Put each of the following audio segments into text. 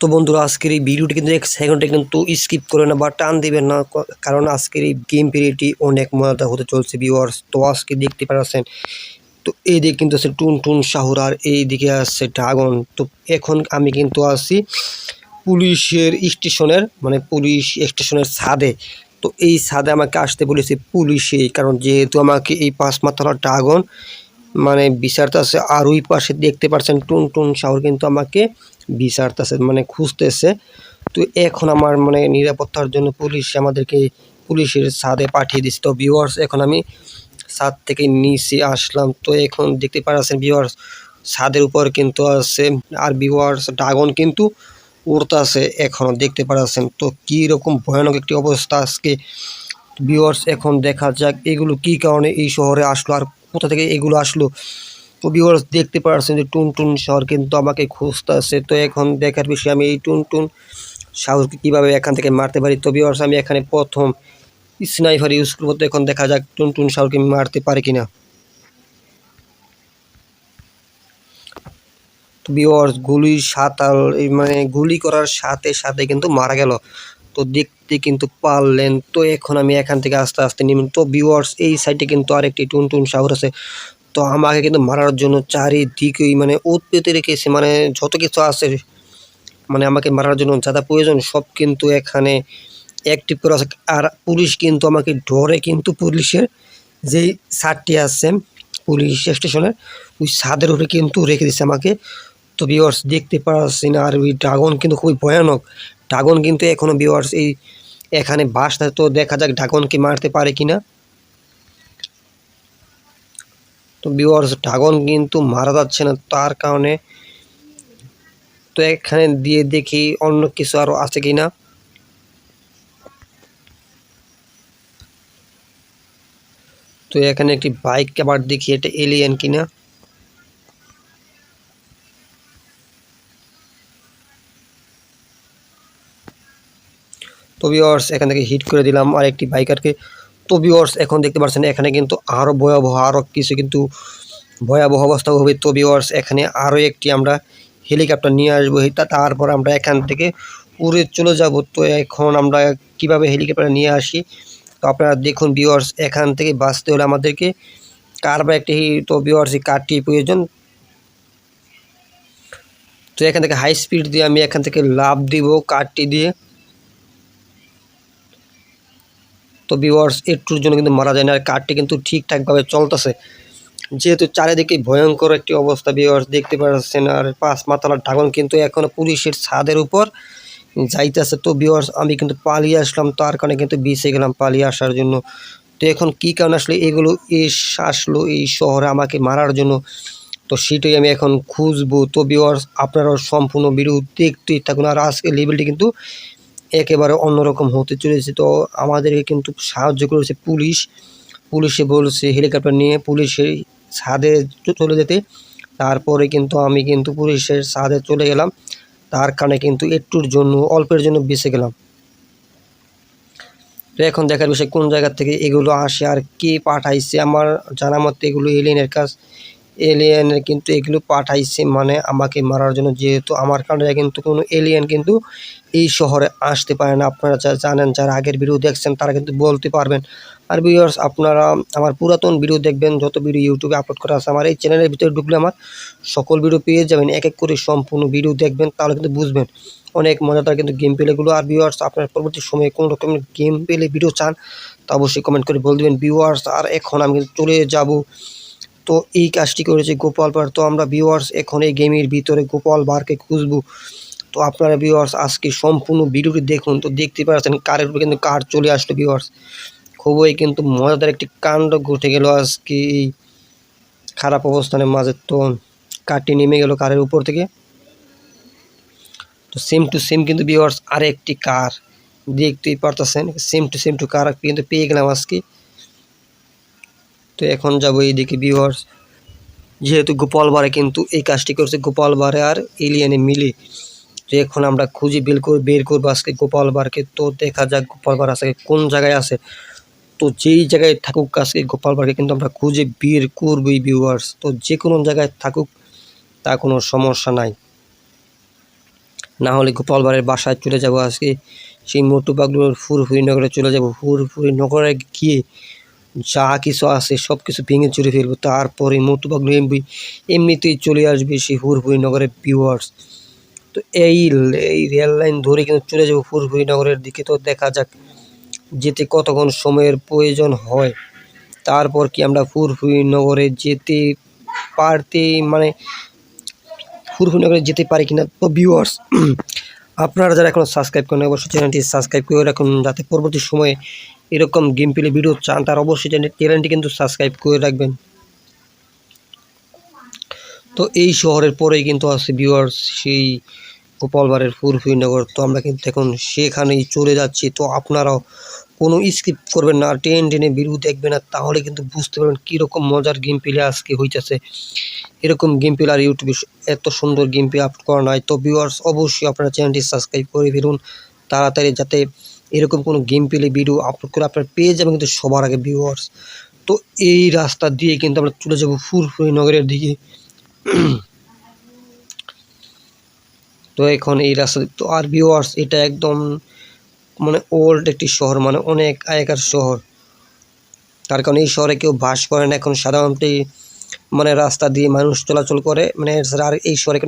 তো বন্ধুরা আজকের এই ভিডিওটি কিন্তু 1 সেকেন্ডে কিন্তু স্কিপ করে না বা টান দিবেন না, কারণ আজকের এই গেম পিরিয়ডটি অনেক মজাদার হতে চলছে ভিউয়ার্স। তো আজকে দেখতে পাচ্ছেন, তো এইদিকে কিন্তু আছে টুনটুন শাহুর আর এইদিকে আছে ড্রাগন। তো এখন আমি কিন্তু আছি পুলিশের স্টেশনের, মানে পুলিশ স্টেশনের ছাদে। তো এই ছাদে আমাকে আসতে বলেছে পুলিশে, কারণ যেহেতু আমাকে এই 5 মাথার ড্রাগন মানে বিচারতেছে, আর ওই পাশে দেখতে পাচ্ছেন টুনটুন শাহুর কিন্তু আমাকে বিচারতেছে, মানে খুঁজতেছে। তো এখন আমার মানে নিরাপত্তার জন্য পুলিশ আমাদেরকে পুলিশের ছাদে পাঠিয়ে দিচ্ছে। তো ভিউয়ার্স এখন আমি ছাদ থেকে নিচে আসলাম। তো এখন দেখতে পাচ্ছেন ভিউয়ার্স ছাদের উপর কিন্তু আছে, আর ভিউয়ার্স ড্রাগন কিন্তু উড়তাছে এখনও দেখতে পাচ্ছেন। তো কী রকম ভয়ানক একটি অবস্থা আজকে ভিউয়ার্স। এখন দেখা যাক এগুলো কি কারণে এই শহরে আসলো আর কোথা থেকে এগুলো আসলো। তো ভিউয়ার্স দেখতে পাচ্ছেন যে টুনটুন শহর কিন্তু আমাকে খুঁজতেছে। তো এখন দেখার বিষয় আমি এই টুনটুন শাহরকে কীভাবে এখান থেকে মারতে পারি। তো ভিউয়ার্স আমি এখানে প্রথম স্নাইপার ইউজ করবো। তো এখন দেখা যাক টুনটুন শাহরকে মারতে পারে কিনা। তো ভিউয়ার্স গুলি সাতাল মানে গুলি করার সাথে সাথে কিন্তু মারা গেল। তো দেখতে কিন্তু পারলেন। তো এখন আমি এখান থেকে আস্তে আস্তে নেমে, তো ভিউয়ার্স এই সাইডে কিন্তু আরেকটি টুনটুন শাহর আছে। তো আমাকে কিন্তু মারার জন্য চারিদিকেই মানে উৎপেতে রেখেছে, মানে যত কিছু আছে মানে আমাকে মারার জন্য যা যা প্রয়োজন সব কিন্তু এখানে অ্যাক্টিভ করা আছে। আর পুলিশ কিন্তু আমাকে ডরে কিন্তু পুলিশের যেই ছাদটি আছে পুলিশ স্টেশনের ওই ছাদের উপরে কিন্তু রেখে দিচ্ছে আমাকে। তো ভিউয়ার্স দেখতে পাচ্ছেন, আর ওই ড্রাগন কিন্তু খুবই ভয়ানক। ড্রাগন কিন্তু এখনও ভিউয়ার্স এই এখানে বাস না। তো দেখা যাক ড্রাগনকে মারতে পারে কিনা। তো ভিউয়ার্স ড্রাগন কিন্তু মারা যাচ্ছে না, তার কারণে তো এখানে দিয়ে দেখি অন্য কিছু আরও আছে কিনা। তো এখানে একটি বাইক আবার দেখি, এটা এলিয়েন কিনা। তো ভিউয়ার্স এখান থেকে হিট করে দিলাম আর একটি বাইকারকে। তো ভিউয়ার্স এখন দেখতে পাচ্ছেন এখানে কিন্তু আরও ভয়াবহ আরও কিছু কিন্তু ভয়াবহ অবস্থা হবে। তো ভিউয়ার্স এখানে আরও একটি আমরা হেলিকপ্টার নিয়ে আসবো, তারপর আমরা এখান থেকে উড়ে চলে যাব। তো এখন আমরা কিভাবে হেলিকপ্টার নিয়ে আসি তো আপনারা দেখুন ভিউয়ার্স। এখান থেকে বাঁচতে হলে আমাদেরকে কার বা একটি, তো ভিউয়ার্স এই কারটি প্রয়োজন। তো এখান থেকে হাই স্পিড দিয়ে আমি এখান থেকে লাফ দিব কারটি দিয়ে। তো ভিউয়ার্স একটুর জন্য কিন্তু মারা যায় না, আর কারটি কিন্তু ঠিকঠাকভাবে চলতেছে, যেহেতু চারিদিকে ভয়ঙ্কর একটি অবস্থা ভিউয়ার্স দেখতে পাচ্ছেন। আর 5 মাথার ড্রাগন কিন্তু এখনও পুলিশের ছাদের উপর যাইতেছে। তো ভিউয়ার্স আমি কিন্তু পালিয়ে আসলাম, তার কারণে কিন্তু বেঁচে গেলাম পালিয়ে আসার জন্য। তো এখন কী কারণে আসলে এগুলো আসলো এই শহরে আমাকে মারার জন্য, তো সেটাই আমি এখন খুঁজবো। তো ভিউয়ার্স আপনারাও সম্পূর্ণ ভিডিও দেখতেই থাকুন। আর আজকের লেভেলটি কিন্তু একেবারে অন্যরকম হতে চলেছে। তো আমাদেরকে কিন্তু সাহায্য করেছে পুলিশ। পুলিশে বলছে হেলিকপ্টার নিয়ে পুলিশের ছাদে চলে যেতে। তারপরে কিন্তু আমি কিন্তু পুলিশের ছাদে চলে গেলাম, তার কারণে কিন্তু একটুর জন্য অল্পের জন্য বেঁচে গেলাম। তো এখন দেখার বিষয় কোন জায়গা থেকে এগুলো আসে আর কে পাঠাইছে। আমার জানা মতে এগুলো এলিয়েনের কাজ, এলিয়েনের কিন্তু এগুলো পাঠাইছে মানে আমাকে মারার জন্য, যেহেতু আমার কারণে কিন্তু কোনো এলিয়েন কিন্তু এই শহরে আসতে পারে না। আপনারা যা জানেন, যারা আগের ভিডিও দেখছেন তারা কিন্তু বলতে পারবেন। আর ভিউয়ার্স আপনারা আমার পুরাতন ভিডিও দেখবেন, যত ভিডিও ইউটিউবে আপলোড করা আছে আমার এই চ্যানেলের ভিতরে ঢুকলে আমার সকল ভিডিও পেয়ে যাবেন। এক এক করে সম্পূর্ণ ভিডিও দেখবেন, তাহলে কিন্তু বুঝবেন অনেক মজাদার কিন্তু গেম প্লেগুলো। আর ভিউয়ার্স আপনার পরবর্তী সময়ে কোনো রকমের গেম প্লে ভিডিও চান তা অবশ্যই কমেন্ট করে বলে দেবেন ভিউয়ার্স। আর এখন আমি কিন্তু চলে যাব, তো এই কাজটি করেছে গোপাল ভাঁড়। তো আমরা ভিউয়ার্স এখন এই গেমের ভিতরে গোপাল ভাঁড়কে খুঁজবো। তো আপনারা ভিউয়ার্স আজকে সম্পূর্ণ ভিডিওটি দেখুন। তো দেখতে পাচ্ছেন কারের উপরে কিন্তু কার চলে আসলো ভিউয়ার্স। খুবই কিন্তু মজাদার একটি কাণ্ড ঘটে গেল আজকে এই খারাপ অবস্থানের মাঝে। তো কারটি নেমে গেল কারের উপর থেকে। তো সেম টু সেম কিন্তু ভিউয়ার্স আরেকটি কার দেখতেই পারতেছেন, সেম টু সেম কার কিন্তু পেয়ে গেলাম আজকে। তো এখন যাবো এইদিকে ভিউয়ার্স, যেহেতু গোপাল ভাঁড়ে কিন্তু এই কাজটি করছে, গোপাল ভাঁড়ে আর এলিয়েনে মিলে। তো এখন আমরা খুঁজে বের করবো আজকে গোপাল ভাঁড়কে। তো দেখা যাক গোপাল ভাঁড় আজকে কোন জায়গায় আছে। তো যেই জায়গায় থাকুক আজকে গোপাল ভাঁড়কে কিন্তু আমরা খুঁজে বের করবই ভিউয়ার্স। তো যে কোনো জায়গায় থাকুক তা কোনো সমস্যা নাই। না হলে গোপালবাড়ির বাসায় চলে যাব আজকে। সেই মোটু পাগলুর ফুরফুরি নগরে চলে যাব। ফুরফুরি নগরে গিয়ে যা কিছু আছে সব কিছু ভেঙে চুরে ফেলবো। তারপরে মোটু পাগলু এমনিতেই চলে আসবে সেই ফুরফুরি নগরের ভিউয়ার্স। তো এই রেল লাইন ধরে কিন্তু চলে যাব ফুরফুরি নগরের দিকে। তো দেখা যাক যেতে কতক্ষণ সময়ের প্রয়োজন হয়, তারপর কি আমরা ফুরফুরি নগরে যেতে ফুরফুরি নগরে যেতে পারি কিনা। তো ভিউয়ার্স, আপনারা যারা এখনও সাবস্ক্রাইব করেন অবশ্যই চ্যানেলটি সাবস্ক্রাইব করে রাখুন, যাতে পরবর্তী সময়ে এরকম গেম প্লে ভিডিও চান তার অবশ্যই চ্যানেলটি কিন্তু সাবস্ক্রাইব করে রাখবেন। তো এই শহরের পরেই কিন্তু আছে ভিউয়ার্স সেই গোপালবাড়ির ফুরফুরি নগর। তো আমরা কিন্তু এখন সেখানেই চলে যাচ্ছি। তো আপনারাও কোনো স্কিপ করবেন না, টেনে ভিডিও দেখবেন না, তাহলে কিন্তু বুঝতে পারবেন কীরকম মজার গেম প্লে আজকে হইতেছে। এরকম গেম প্লে আর ইউটিউবে এত সুন্দর গেম প্লে আপলোড করা নয়। তো ভিউয়ার্স, অবশ্যই আপনারা চ্যানেলটি সাবস্ক্রাইব করে ফেলুন তাড়াতাড়ি, যাতে এরকম কোনো গেম প্লে ভিডিও আপলোড করে আপনারা পেয়ে যাবেন কিন্তু সবার আগে ভিউয়ার্স। তো এই রাস্তা দিয়ে কিন্তু আমরা চলে যাব ফুরফুরি নগরের দিকে। তো এখন এই রাস্তা তো আর ভিউয়ার্স, এটা একদম ওল্ড একটি শহর, অনেক আগেকার শহর। তার কারণে এই শহরে কেউ বাস করে না এখন, সাধারণত রাস্তা দিয়ে মানুষ চলাচল করে। আর এই শহরে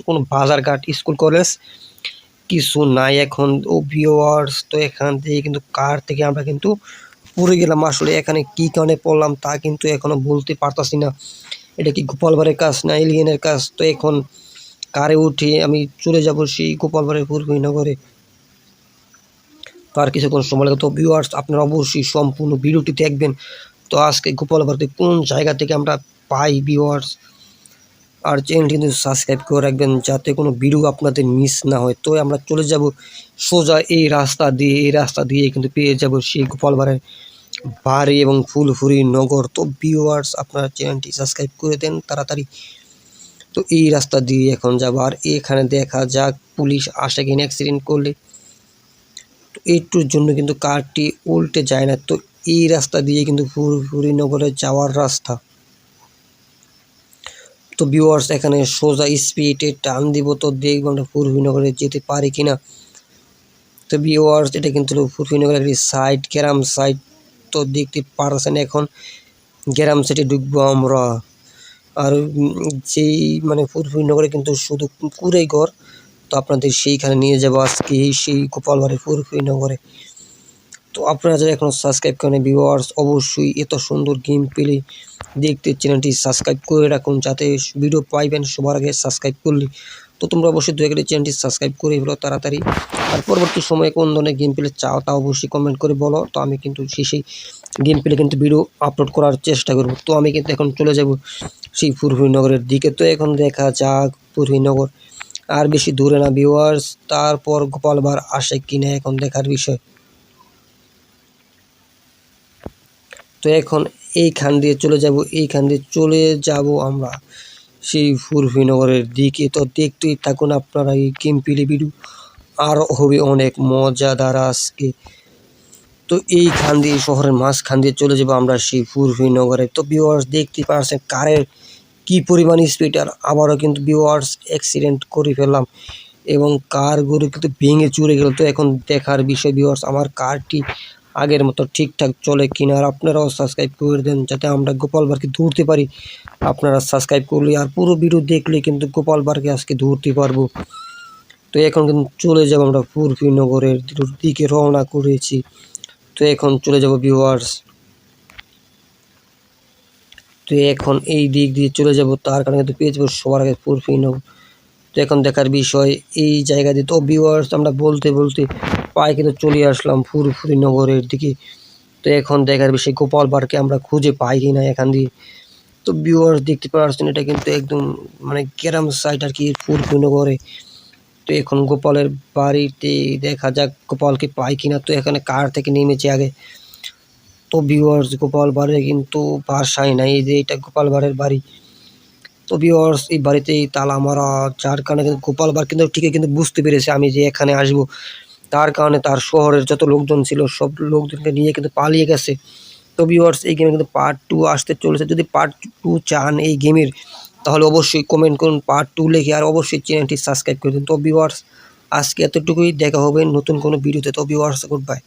কোনো বাজারঘাট, স্কুল, কলেজ কিছু নাই এখন। ও ভিউয়ার্স, তো এখান থেকে কিন্তু কার থেকে আমরা কিন্তু পড়ে গেলাম। আসলে এখানে কী কারণে পড়লাম তা কিন্তু এখনও বলতে পারতাছি না। এটা কি গোপালবাড়ির কাজ না এলিয়েনের কাজ। তো এখন কারে উঠে আমি চলে যাব সেই গোপালবাড়ির ফুরফুরি নগরে। তার কিছুক্ষণ সময় লাগে। তো ভিউয়ার্স, আপনারা অবশ্যই সম্পূর্ণ ভিডিওটি দেখবেন। তো আজকে গোপালবাড়িতে কোন জায়গা থেকে আমরা পাই ভিউয়ার্স, আর চ্যানেলটি কিন্তু সাবস্ক্রাইব করে রাখবেন যাতে কোনো ভিডিও আপনাদের মিস না হয়। তো আমরা চলে যাব সোজা এই রাস্তা দিয়ে কিন্তু পেয়ে যাব সেই গোপালবাড়ির বাড়ি এবং ফুরফুরি নগর। তো ভিউয়ার্স, আপনারা চ্যানেলটি সাবস্ক্রাইব করে দেন তাড়াতাড়ি। তো এই রাস্তা দিয়ে এখন যাব, আর এখানে দেখা যাক পুলিশ আসে কিনা অ্যাক্সিডেন্ট করলে। তো এইটুর জন্য কিন্তু কারটি উল্টে যায় না। তো এই রাস্তা দিয়ে কিন্তু ফুরফুরি নগরে যাওয়ার রাস্তা। তো ভিউয়ার্স, এখানে সোজা স্পিডে টান দিব, তো দেখব আমরা ফুরফুরি নগরে যেতে পারি কিনা। তো ভিউয়ার্স, এটা কিন্তু ফুরফুরি নগরের একটি সাইড, গ্রাম সাইড। তো দেখতে পারছেন এখন গ্রাম সাইডে ঢুকবো আমরা। আর যেই ফুরফুরি নগরে কিন্তু শুধু পুকুরেই ঘর। তো আপনাদের সেইখানে নিয়ে যাবো আজকে সেই গোপালবাড়ির ফুরফুরি নগরে। তো আপনারা যারা এখনও সাবস্ক্রাইব করেন ভিউয়ার্স, অবশ্যই এত সুন্দর গেম প্লে দেখতে চ্যানেলটি সাবস্ক্রাইব করে রাখুন, যাতে ভিডিও পাইবেন সবার আগে সাবস্ক্রাইব করলে। তো তোমরা অবশ্যই দয়া করে চ্যানেলটি সাবস্ক্রাইব করে ফেলো তাড়াতাড়ি। আর পরবর্তী সময়ে কোন ধরনের গেম প্লে চাও তা অবশ্যই কমেন্ট করে বলো। তো আমি কিন্তু সেই গেম প্লে কিন্তু ভিডিও আপলোড করার চেষ্টা করব। তো আমি কিন্তু এখন চলে যাব সেই ফুরফুরি নগরের দিকে। তো এখন দেখা যাক ফুরফুরি নগর আর বেশি দূরে না ভিউয়ার্স, তারপর গোপালবাড়ি আসে কিনা এখন দেখার বিষয়। তো এখন এইখান দিয়ে চলে যাব আমরা সেই ফুরফুরি নগরের দিকে। তো দেখতেই থাকুন আপনারা এই গেম প্লে ভিডিও, আর হবে অনেক মজাদার আজকে। তো এইখান দিয়ে শহরের মাঝখান দিয়ে চলে যাব আমরা সেই ফুরফুরি নগরে। তো ভিউয়ার্স, দেখতে পাচ্ছেন কারের কি পরিমাণ স্পিড, আর আবারও কিন্তু ভিউয়ার্স অ্যাক্সিডেন্ট করে ফেললাম এবং কারগুলো কিন্তু ভেঙে চুরে গেল। তো এখন দেখার বিষয় ভিউয়ার্স, আমার কারটি আগের মতো ঠিকঠাক চলে কিনা। আর আপনারাও সাবস্ক্রাইব করে দেন যাতে আমরা গোপালবাড়িকে ধরতে পারি। আপনারা সাবস্ক্রাইব করলে আর পুরো ভিডিও দেখলে কিন্তু গোপালবাড়িকে আজকে ধরতে পারবো। তো এখন কিন্তু চলে যাব আমরা ফুরফুরি নগরের দিকে রওনা করেছি। তো এখন চলে যাব ভিউয়ার্স, তো এখন এই দিক দিয়ে চলে যাব, তার কারণে কিন্তু পেয়ে যাবো সবার আগে ফুরফুরি নগর। তো এখন দেখার বিষয় এই জায়গা দিয়ে। তো ভিউয়ার্স, আমরা বলতে পায়ে কিন্তু চলে আসলাম ফুরফুরি নগরের দিকে। তো এখন দেখার বিষয় গোপালবাড়িকে আমরা খুঁজে পাই কিনা এখান দিয়ে। তো ভিউয়ার্স, দেখতে পাচ্ছেন এটা কিন্তু একদম গ্রাম সাইড আর কি ফুরফুরি নগরে। তো এখন গোপালের বাড়িতে দেখা যাক গোপালকে পাই কিনা। তো এখানে কার থেকে নেমেছে আগে। তো ভিউয়ার্স, গোপালবাড়ি কিন্তু বাসায় নাই, এই যে এটা গোপালবাড়ির বাড়ি। তো ভিউয়ার্স, এই বাড়িতেই তালা মারা, যার কারণে কিন্তু গোপালবাড়ি কিন্তু ঠিকই কিন্তু বুঝতে পেরেছে আমি যে এখানে আসবো। তার কারণে তার শহরের যত লোকজন ছিল সব লোকজনকে নিয়ে কিন্তু পালিয়ে গেছে। তো ভিউয়ার্স, এই গেমে কিন্তু পার্ট 2 আসতে চলেছে। যদি পার্ট 2 চান এই গেমের, তাহলে অবশ্যই কমেন্ট করুন পার্ট 2 লিখে, আর অবশ্যই চ্যানেলটি সাবস্ক্রাইব করে দিন। তো ভিউয়ার্স আজকে এতটুকুই, দেখা হবে নতুন কোনো ভিডিওতে। তো ভিউয়ার্স গুড বাই।